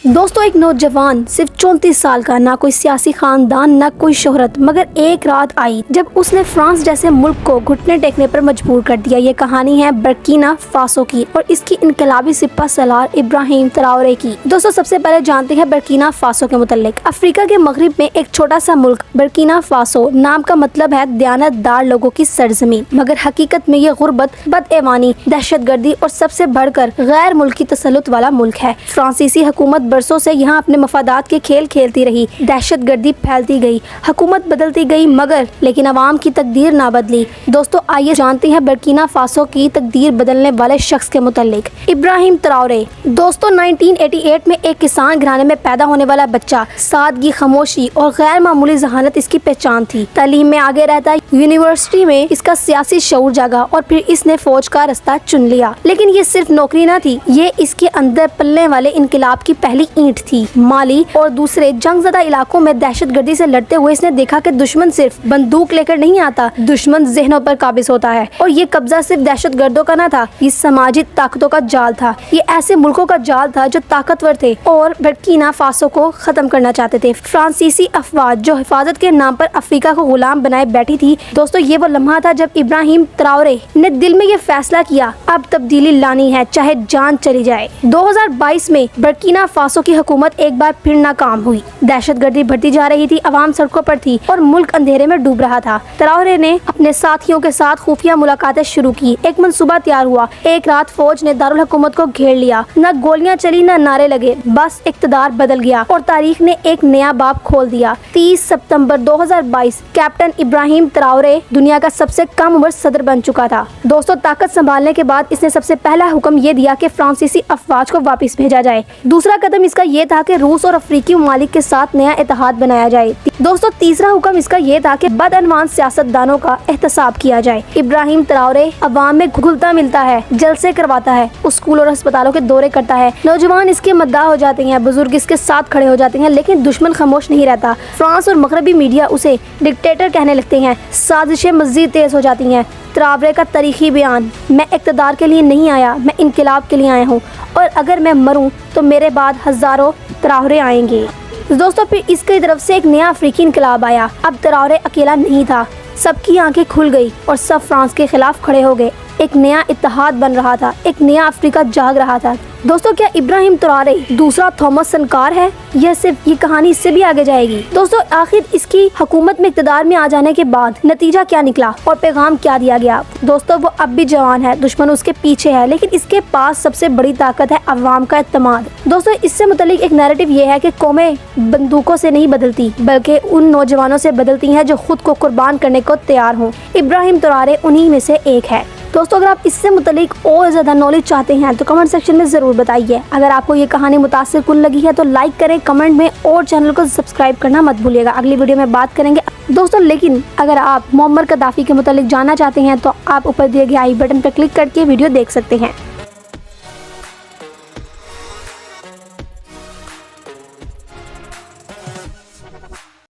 दोस्तों एक नौजवान सिर्फ 34 साल का, ना कोई सियासी खानदान ना कोई शोहरत, मगर एक रात आई जब उसने फ्रांस जैसे मुल्क को घुटने टेकने पर मजबूर कर दिया। ये कहानी है बर्किना फासो की और इसकी इनकलाबी सिपा सलार इब्राहिम ट्राओरे की। दोस्तों सबसे पहले जानते हैं बर्किना फासो के मुतालिक। अफ्रीका के मगरिब में एक छोटा सा मुल्क बर्किना फासो, नाम का मतलब है दयानतदार लोगों की सरजमीन, मगर हकीकत में ये गुर्बत, बदईमानी, दहशतगर्दी और सबसे बढ़कर गैर मुल्की तसल्लुत वाला मुल्क है। फ्रांसीसी हुकूमत बरसों से यहाँ अपने मफादात के खेल खेलती रही, दहशतगर्दी फैलती गई, हुकूमत बदलती गई, मगर लेकिन अवाम की तकदीर ना बदली। दोस्तों आइए जानते हैं बर्किना फासो की तकदीर बदलने वाले शख्स के मुतालिक। Ibrahim Traore. दोस्तों 1988 में एक किसान घराने में पैदा होने वाला बच्चा, सादगी, खामोशी और गैर मामूली जहानत इसकी पहचान थी। तालीम में आगे रहता, यूनिवर्सिटी में इसका सियासी शऊर जागा और फिर इसने फौज का रास्ता चुन लिया। लेकिन ये सिर्फ नौकरी न थी, ये इसके अंदर पलने वाले इनकलाब की पहली ईंट थी। माली और दूसरे जंगज़दा इलाकों में दहशतगर्दी से लड़ते हुए इसने देखा कि दुश्मन सिर्फ बंदूक लेकर नहीं आता, दुश्मन ज़हनों पर काबिज होता है। और ये कब्जा सिर्फ दहशतगर्दों का न था, ये समाजी ताकतों का जाल था। ये ऐसे मुल्कों का जाल था जो ताकतवर थे और बर्किना फासो को खत्म करना चाहते थे। फ्रांसीसी अफवाज जो हिफाजत के नाम पर अफ्रीका को गुलाम बनाए बैठी थी। दोस्तों ये वो लम्हा था जब इब्राहिम ट्राओरे ने दिल में ये फैसला किया, अब तब्दीली लानी है, चाहे जान चली जाए। 2022 में बर्किना फासो की हुकूमत एक बार फिर नाकाम हुई। दहशतगर्दी बढ़ती जा रही थी, अवाम सड़कों पर थी और मुल्क अंधेरे में डूब रहा था। ट्राओरे ने अपने साथियों के साथ खुफिया मुलाकातें शुरू की। एक मंसूबा तैयार हुआ। एक रात फौज ने दारुल हुकूमत को घेर लिया। न गोलियां चली, न नारे लगे, बस इक़्तिदार बदल गया और तारीख ने एक नया बाब खोल दिया। 30 सितंबर 2022 कैप्टन इब्राहिम ट्राओरे दुनिया का सबसे कम उम्र सदर बन चुका था। दोस्तों ताकत संभालने के बाद इसने सबसे पहला हुक्म ये दिया कि फ्रांसीसी अफवाज को वापस भेजा जाए। दूसरा कदम इसका ये था कि रूस और अफ्रीकी ममालिक के साथ नया इत्तेहाद बनाया जाए। दोस्तों तीसरा हुक्म इसका ये था कि बदअनवान सियासतदानों का एहतसाब किया जाए। इब्राहिम ट्राओरे अवाम में घुलता मिलता है, जलसे करवाता है, स्कूल और अस्पतालों के दौरे करता है, नौजवान इसके मद्दाह हो जाते हैं, बुजुर्ग इसके साथ खड़े हो जाते हैं, लेकिन दुश्मन खामोश नहीं रहता। फ्रांस और मगरबी मीडिया उसे डिक्टेटर कहने लगते हैं, साजिशें मज़ीद तेज हो जाती हैं। ट्राओरे का तारीखी बयान, मैं इक़्तिदार के लिए नहीं आया, मैं इनकलाब के लिए आया हूँ और अगर मैं मरूँ तो मेरे बाद हज़ारों ट्राओरे आएंगे। दोस्तों फिर इसकी तरफ से एक नया अफ्रीकी इनकलाब आया। अब ट्राओरे अकेला नहीं था, सबकी आंखें खुल गई और सब फ्रांस के खिलाफ खड़े हो गए। एक नया इत्तेहाद बन रहा था, एक नया अफ्रीका जाग रहा था। दोस्तों क्या इब्राहिम ट्राओरे दूसरा थॉमस सनकार है या सिर्फ ये कहानी इससे भी आगे जाएगी? दोस्तों आखिर इसकी हुकूमत में इक़्तिदार में आ जाने के बाद नतीजा क्या निकला और पैगाम क्या दिया गया? दोस्तों वो अब भी जवान है, दुश्मन उसके पीछे है, लेकिन इसके पास सबसे बड़ी ताकत है अवाम का एतमाद। दोस्तों इससे मुतालिक एक नैरेटिव ये है कि कौमें बंदूकों से नहीं बदलती, बल्कि उन नौजवानों से बदलती हैं जो खुद को कुर्बान करने को तैयार हों। इब्राहिम ट्राओरे उन्हीं में से एक है। दोस्तों अगर आप इससे मुतालिक और ज़्यादा नॉलेज चाहते हैं तो कमेंट सेक्शन में ज़रूर बताइए। अगर आपको ये कहानी मुतासिर कुन लगी है तो लाइक करें कमेंट में और चैनल को सब्सक्राइब करना मत भूलिएगा। अगली वीडियो में बात करेंगे दोस्तों। लेकिन अगर आप मुअम्मर कद्दाफी के मुतालिक जानना चाहते हैं तो आप ऊपर दिए गए आई बटन पर क्लिक करके वीडियो देख सकते हैं।